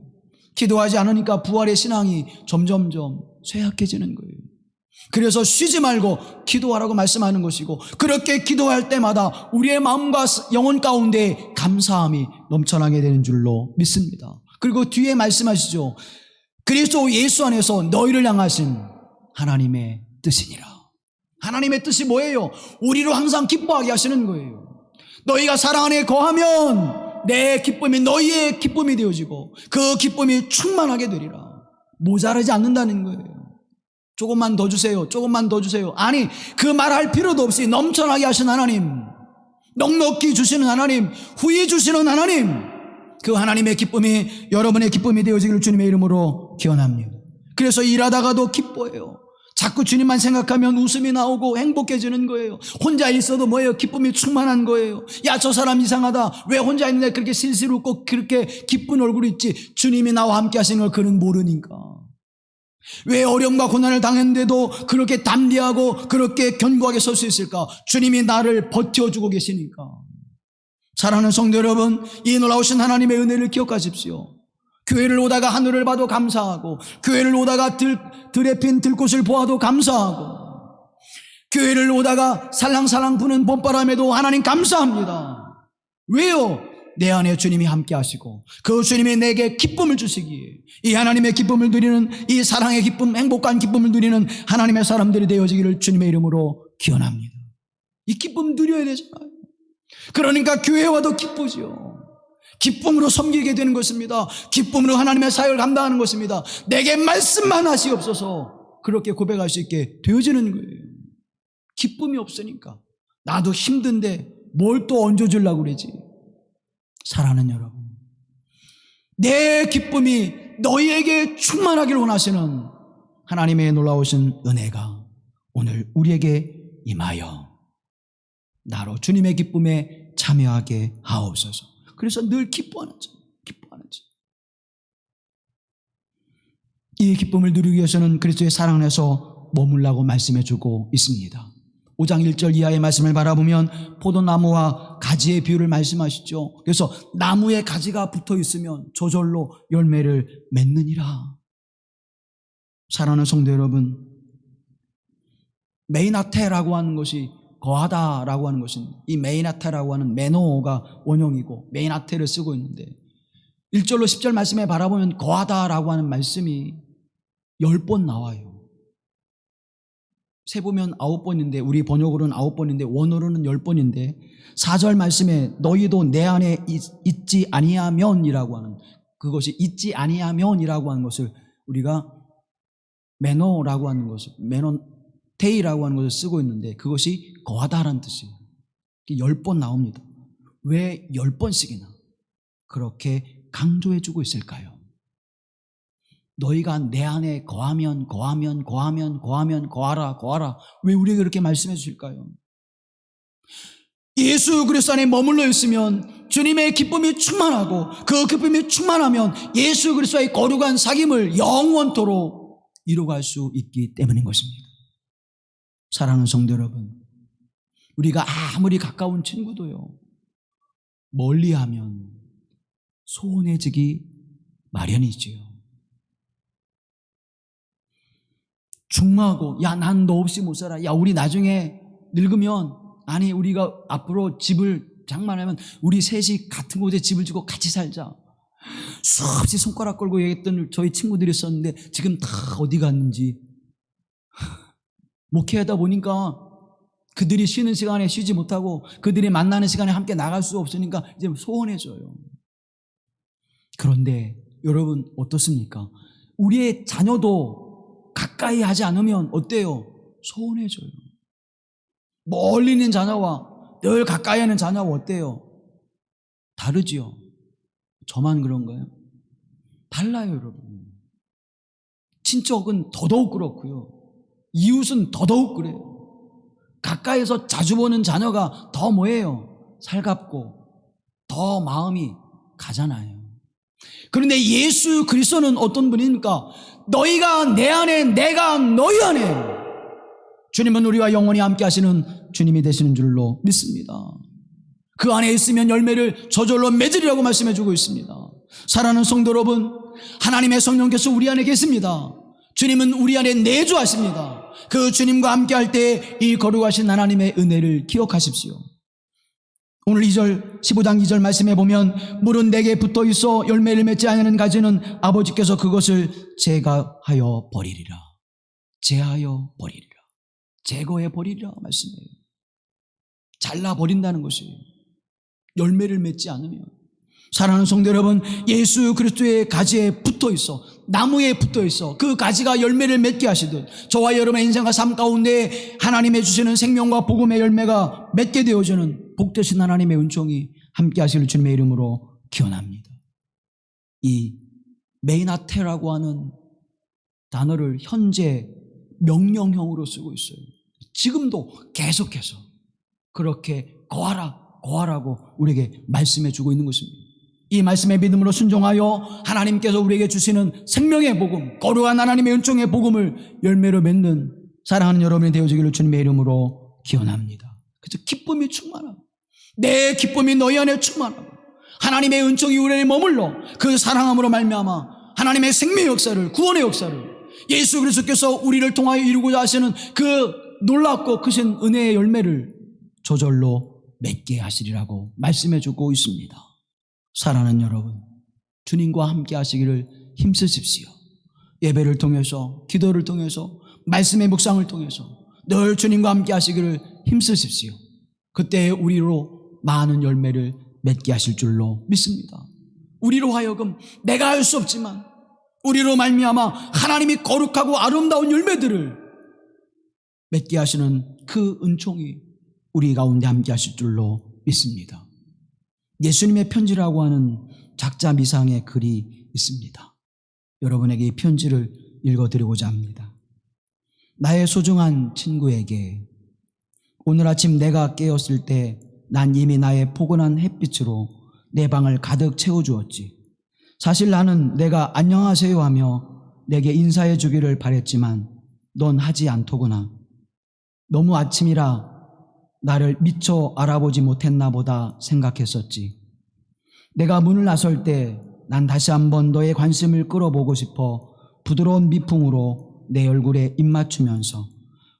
기도하지 않으니까 부활의 신앙이 점점점 쇠약해지는 거예요. 그래서 쉬지 말고 기도하라고 말씀하는 것이고, 그렇게 기도할 때마다 우리의 마음과 영혼 가운데 감사함이 넘쳐나게 되는 줄로 믿습니다. 그리고 뒤에 말씀하시죠. 그리스도 예수 안에서 너희를 향하신 하나님의 뜻이니라. 하나님의 뜻이 뭐예요? 우리로 항상 기뻐하게 하시는 거예요. 너희가 사랑 안에 거하면 내 기쁨이 너희의 기쁨이 되어지고 그 기쁨이 충만하게 되리라. 모자라지 않는다는 거예요. 조금만 더 주세요, 조금만 더 주세요. 아니, 그 말할 필요도 없이 넘쳐나게 하신 하나님, 넉넉히 주시는 하나님, 후히 주시는 하나님, 그 하나님의 기쁨이 여러분의 기쁨이 되어지기를 주님의 이름으로 기원합니다. 그래서 일하다가도 기뻐해요. 자꾸 주님만 생각하면 웃음이 나오고 행복해지는 거예요. 혼자 있어도 뭐예요? 기쁨이 충만한 거예요. 야, 저 사람 이상하다. 왜 혼자 있는데 그렇게 실실 웃고 그렇게 기쁜 얼굴이 있지? 주님이 나와 함께 하시는 걸 그는 모르니까. 왜 어려움과 고난을 당했는데도 그렇게 담대하고 그렇게 견고하게 설 수 있을까? 주님이 나를 버텨주고 계시니까. 사랑하는 성도 여러분, 이 놀라우신 하나님의 은혜를 기억하십시오. 교회를 오다가 하늘을 봐도 감사하고, 교회를 오다가 들에 핀 들꽃을 보아도 감사하고, 교회를 오다가 살랑살랑 부는 봄바람에도 하나님 감사합니다. 왜요? 내 안에 주님이 함께 하시고 그 주님이 내게 기쁨을 주시기에, 이 하나님의 기쁨을 누리는, 이 사랑의 기쁨, 행복한 기쁨을 누리는 하나님의 사람들이 되어지기를 주님의 이름으로 기원합니다. 이 기쁨 누려야 되잖아요. 그러니까 교회에 와도 기쁘죠. 기쁨으로 섬기게 되는 것입니다. 기쁨으로 하나님의 사역을 감당하는 것입니다. 내게 말씀만 하시옵소서, 그렇게 고백할 수 있게 되어지는 거예요. 기쁨이 없으니까 나도 힘든데 뭘 또 얹어주려고 그러지. 사랑하는 여러분, 내 기쁨이 너희에게 충만하기를 원하시는 하나님의 놀라우신 은혜가 오늘 우리에게 임하여 나로 주님의 기쁨에 참여하게 하옵소서. 그래서 늘 기뻐하는 자. 이 기쁨을 누리기 위해서는 그리스도의 사랑 안에서 머물라고 말씀해 주고 있습니다. 5장 1절 이하의 말씀을 바라보면 포도나무와 가지의 비유를 말씀하시죠. 그래서 나무에 가지가 붙어 있으면 저절로 열매를 맺느니라. 사랑하는 성도 여러분, 메이나테라고 하는 것이 거하다라고 하는 것은, 이 메이나테라고 하는 매너가 원형이고 메이나테를 쓰고 있는데, 1절로 10절 말씀에 바라보면 거하다라고 하는 말씀이 10번 나와요. 세보면 9번인데, 우리 번역으로는 9번인데 원어로는 10번인데, 4절 말씀에 너희도 내 안에 있지 아니하면이라고 하는, 그것이 있지 아니하면이라고 하는 것을 우리가 매너라고 하는 것을, 매너테이라고 하는 것을 쓰고 있는데, 그것이 거하다라는 뜻이에요. 10번 나옵니다. 왜 10번씩이나 그렇게 강조해 주고 있을까요? 너희가 내 안에 거하면 거하라. 왜 우리에게 그렇게 말씀해 주실까요? 예수 그리스도 안에 머물러 있으면 주님의 기쁨이 충만하고, 그 기쁨이 충만하면 예수 그리스도의 거룩한 사귐을 영원토록 이루어갈 수 있기 때문인 것입니다. 사랑하는 성도 여러분, 우리가 아무리 가까운 친구도요, 멀리하면 소원해지기 마련이지요. 중마하고, 야, 난 너 없이 못 살아. 야, 우리 나중에 늙으면, 아니, 우리가 앞으로 집을 장만하면 우리 셋이 같은 곳에 집을 주고 같이 살자. 수없이 손가락 걸고 얘기했던 저희 친구들이 있었는데 지금 다 어디 갔는지. 목회하다 보니까 그들이 쉬는 시간에 쉬지 못하고 그들이 만나는 시간에 함께 나갈 수 없으니까 이제 소원해져요. 그런데 여러분 어떻습니까? 우리의 자녀도 가까이 하지 않으면 어때요? 소원해져요. 멀리 있는 자녀와 늘 가까이 하는 자녀와 어때요? 다르지요? 저만 그런가요? 달라요, 여러분. 친척은 더더욱 그렇고요. 이웃은 더더욱 그래요. 가까이서 자주 보는 자녀가 더 뭐예요? 살갑고 더 마음이 가잖아요. 그런데 예수 그리스도는 어떤 분입니까? 너희가 내 안에, 내가 너희 안에. 주님은 우리와 영원히 함께 하시는 주님이 되시는 줄로 믿습니다. 그 안에 있으면 열매를 저절로 맺으리라고 말씀해 주고 있습니다. 사랑하는 성도 여러분, 하나님의 성령께서 우리 안에 계십니다. 주님은 우리 안에 내주하십니다. 그 주님과 함께할 때 이 거룩하신 하나님의 은혜를 기억하십시오. 오늘 15장 2절 말씀에 보면 물은 내게 붙어 있어 열매를 맺지 않는 가지는 아버지께서 그것을 제거하여 버리리라. 제하여 버리리라. 제거해 버리리라 말씀이에요. 잘라버린다는 것이에요. 열매를 맺지 않으면. 사랑하는 성도 여러분, 예수 그리스도의 가지에 붙어 있어, 나무에 붙어 있어 그 가지가 열매를 맺게 하시듯 저와 여러분의 인생과 삶 가운데 하나님의 주시는 생명과 복음의 열매가 맺게 되어주는 복되신 하나님의 은총이 함께 하실 주님의 이름으로 기원합니다. 이 메이나테라고 하는 단어를 현재 명령형으로 쓰고 있어요. 지금도 계속해서 그렇게 거하라고 우리에게 말씀해 주고 있는 것입니다. 이 말씀의 믿음으로 순종하여 하나님께서 우리에게 주시는 생명의 복음, 거룩한 하나님의 은총의 복음을 열매로 맺는 사랑하는 여러분이 되어지기를 주님의 이름으로 기원합니다. 그래서 기쁨이 충만하고 내 기쁨이 너희 안에 충만하고 하나님의 은총이 우리 안에 머물러 그 사랑함으로 말미암아 하나님의 생명의 역사를, 구원의 역사를 예수 그리스도께서 우리를 통하여 이루고자 하시는 그 놀랍고 크신 은혜의 열매를 저절로 맺게 하시리라고 말씀해 주고 있습니다. 사랑하는 여러분, 주님과 함께 하시기를 힘쓰십시오. 예배를 통해서, 기도를 통해서, 말씀의 묵상을 통해서 늘 주님과 함께 하시기를 힘쓰십시오. 그때 우리로 많은 열매를 맺게 하실 줄로 믿습니다. 우리로 하여금 내가 할 수 없지만 우리로 말미암아 하나님이 거룩하고 아름다운 열매들을 맺게 하시는 그 은총이 우리 가운데 함께 하실 줄로 믿습니다. 예수님의 편지라고 하는 작자 미상의 글이 있습니다. 여러분에게 이 편지를 읽어드리고자 합니다. 나의 소중한 친구에게, 오늘 아침 내가 깨었을 때 난 이미 나의 포근한 햇빛으로 내 방을 가득 채워주었지. 사실 나는 내가 안녕하세요 하며 내게 인사해 주기를 바랬지만 넌 하지 않더구나. 너무 아침이라 나를 미처 알아보지 못했나 보다 생각했었지. 내가 문을 나설 때 난 다시 한번 너의 관심을 끌어보고 싶어 부드러운 미풍으로 내 얼굴에 입 맞추면서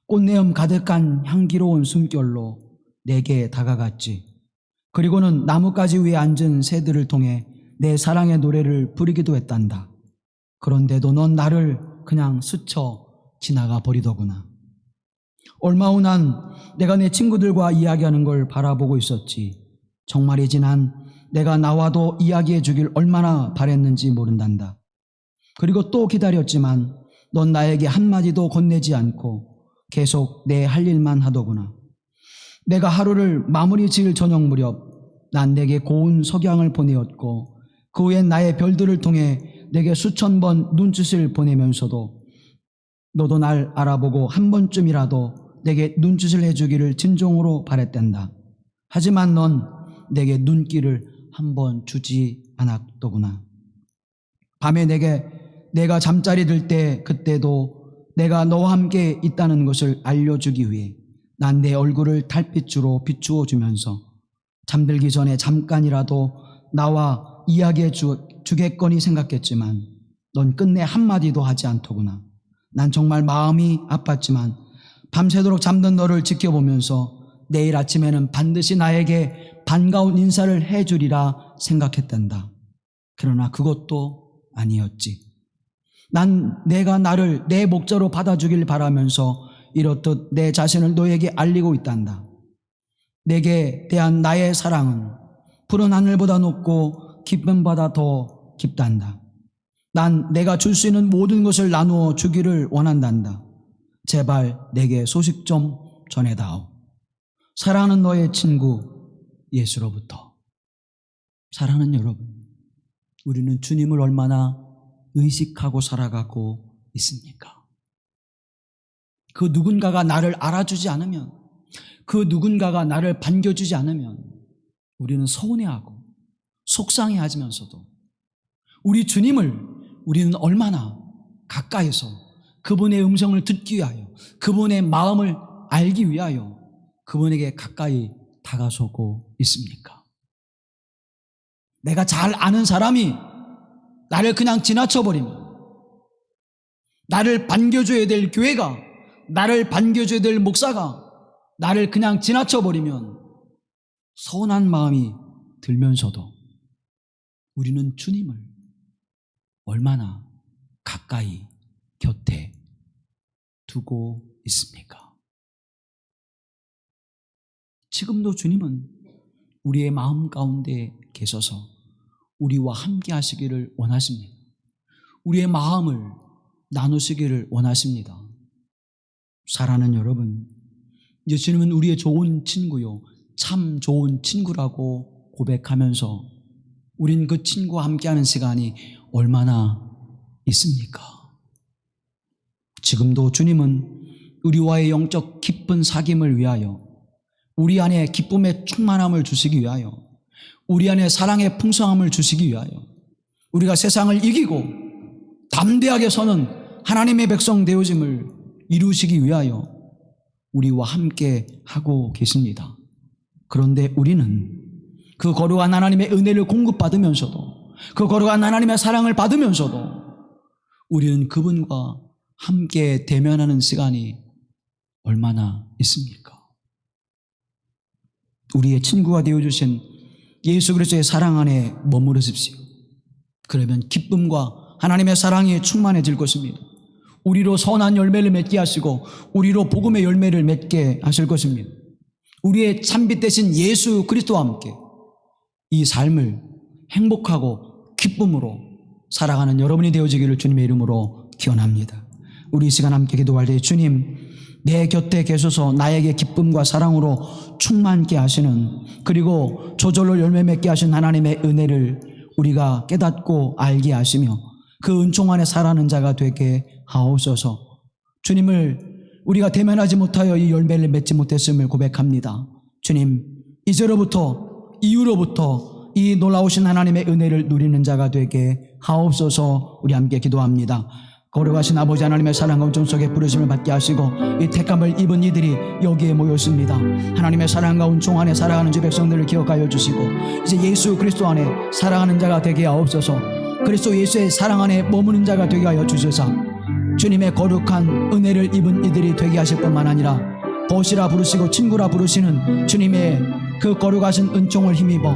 꽃내음 가득한 향기로운 숨결로 내게 다가갔지. 그리고는 나뭇가지 위에 앉은 새들을 통해 내 사랑의 노래를 부르기도 했단다. 그런데도 넌 나를 그냥 스쳐 지나가 버리더구나. 얼마 후 난 내가 내 친구들과 이야기하는 걸 바라보고 있었지. 정말이지 난 내가 나와도 이야기해 주길 얼마나 바랬는지 모른단다. 그리고 또 기다렸지만 넌 나에게 한마디도 건네지 않고 계속 내 할 일만 하더구나. 내가 하루를 마무리 지을 저녁 무렵 난 내게 고운 석양을 보내었고 그 후엔 나의 별들을 통해 내게 수천 번 눈짓을 보내면서도 너도 날 알아보고 한 번쯤이라도 내게 눈짓을 해주기를 진정으로 바랬단다. 하지만 넌 내게 눈길을 한 번 주지 않았더구나. 밤에 내가 잠자리 들 때 그때도 내가 너와 함께 있다는 것을 알려주기 위해 난 내 얼굴을 달빛으로 비추어 주면서 잠들기 전에 잠깐이라도 나와 이야기해 주겠거니 생각했지만 넌 끝내 한마디도 하지 않더구나. 난 정말 마음이 아팠지만 밤새도록 잠든 너를 지켜보면서 내일 아침에는 반드시 나에게 반가운 인사를 해주리라 생각했단다. 그러나 그것도 아니었지. 난 내가 나를 내 목자로 받아주길 바라면서 이렇듯 내 자신을 너에게 알리고 있단다. 내게 대한 나의 사랑은 푸른 하늘보다 높고 깊은 바다 더 깊단다. 난 내가 줄 수 있는 모든 것을 나누어 주기를 원한단다. 제발 내게 소식 좀 전해다오. 사랑하는 너의 친구 예수로부터. 사랑하는 여러분, 우리는 주님을 얼마나 의식하고 살아가고 있습니까? 그 누군가가 나를 알아주지 않으면, 그 누군가가 나를 반겨주지 않으면 우리는 서운해하고 속상해하면서도 우리 주님을 우리는 얼마나 가까이서 그분의 음성을 듣기 위하여, 그분의 마음을 알기 위하여 그분에게 가까이 다가서고 있습니까? 내가 잘 아는 사람이 나를 그냥 지나쳐버리면, 나를 반겨줘야 될 교회가, 나를 반겨줘야 될 목사가 나를 그냥 지나쳐버리면 서운한 마음이 들면서도 우리는 주님을 얼마나 가까이 곁에 두고 있습니까? 지금도 주님은 우리의 마음 가운데 계셔서 우리와 함께 하시기를 원하십니다. 우리의 마음을 나누시기를 원하십니다. 사랑하는 여러분, 예수님은 우리의 좋은 친구요, 참 좋은 친구라고 고백하면서 우린 그 친구와 함께하는 시간이 얼마나 있습니까? 지금도 주님은 우리와의 영적 깊은 사귐을 위하여, 우리 안에 기쁨의 충만함을 주시기 위하여, 우리 안에 사랑의 풍성함을 주시기 위하여, 우리가 세상을 이기고 담대하게 서는 하나님의 백성 되어짐을 이루시기 위하여 우리와 함께 하고 계십니다. 그런데 우리는 그 거룩한 하나님의 은혜를 공급받으면서도, 그 거룩한 하나님의 사랑을 받으면서도 우리는 그분과 함께 대면하는 시간이 얼마나 있습니까? 우리의 친구가 되어주신 예수 그리스도의 사랑 안에 머무르십시오. 그러면 기쁨과 하나님의 사랑이 충만해질 것입니다. 우리로 선한 열매를 맺게 하시고 우리로 복음의 열매를 맺게 하실 것입니다. 우리의 참빛 되신 예수 그리스도와 함께 이 삶을 행복하고 기쁨으로 살아가는 여러분이 되어지기를 주님의 이름으로 기원합니다. 우리 이 시간 함께 기도할 때 주님, 내 곁에 계셔서 나에게 기쁨과 사랑으로 충만케 하시는, 그리고 저절로 열매 맺게 하신 하나님의 은혜를 우리가 깨닫고 알게 하시며 그 은총 안에 살아가는 자가 되게 하옵소서. 주님을 우리가 대면하지 못하여 이 열매를 맺지 못했음을 고백합니다. 주님, 이후로부터 이 놀라우신 하나님의 은혜를 누리는 자가 되게 하옵소서. 우리 함께 기도합니다. 거룩하신 아버지 하나님의 사랑과 은총 속에 부르심을 받게 하시고 이 택함을 입은 이들이 여기에 모였습니다. 하나님의 사랑과 은총 안에 살아가는 주 백성들을 기억하여 주시고 이제 예수 그리스도 안에 살아가는 자가 되게 하옵소서. 그리스도 예수의 사랑 안에 머무는 자가 되게 하여 주소서. 주님의 거룩한 은혜를 입은 이들이 되게 하실 뿐만 아니라 보시라 부르시고 친구라 부르시는 주님의 그 거룩하신 은총을 힘입어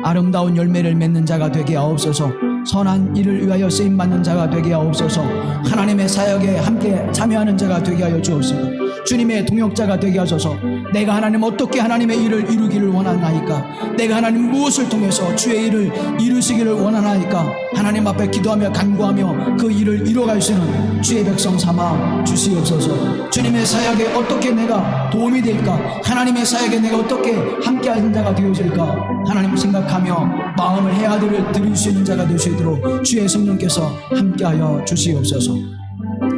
아름다운 열매를 맺는 자가 되게 하옵소서. 선한 일을 위하여 쓰임받는 자가 되게 하옵소서. 하나님의 사역에 함께 참여하는 자가 되게 하여 주옵소서. 주님의 동역자가 되게 하소서. 내가 하나님 어떻게 하나님의 일을 이루기를 원하나이까? 내가 하나님 무엇을 통해서 주의 일을 이루시기를 원하나이까? 하나님 앞에 기도하며 간구하며 그 일을 이루어갈 수 있는 주의 백성 삼아 주시옵소서. 주님의 사역에 어떻게 내가 도움이 될까? 하나님의 사역에 내가 어떻게 함께하는 자가 되어질까? 하나님 생각하며 마음을 헤아들을 드릴 수 있는 자가 될 수 있도록 주의 성령께서 함께하여 주시옵소서.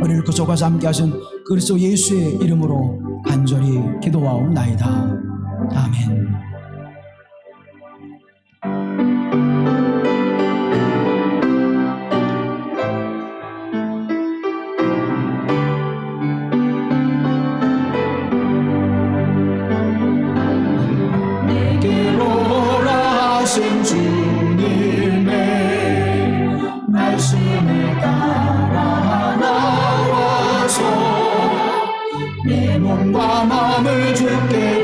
우리를 구속하사 함께하신 그리스도 예수의 이름으로 간절히 기도하옵나이다. 아멘. 내게로 오라 하신 주님의 말씀을 따라 나와서 내 몸과 마음을 주께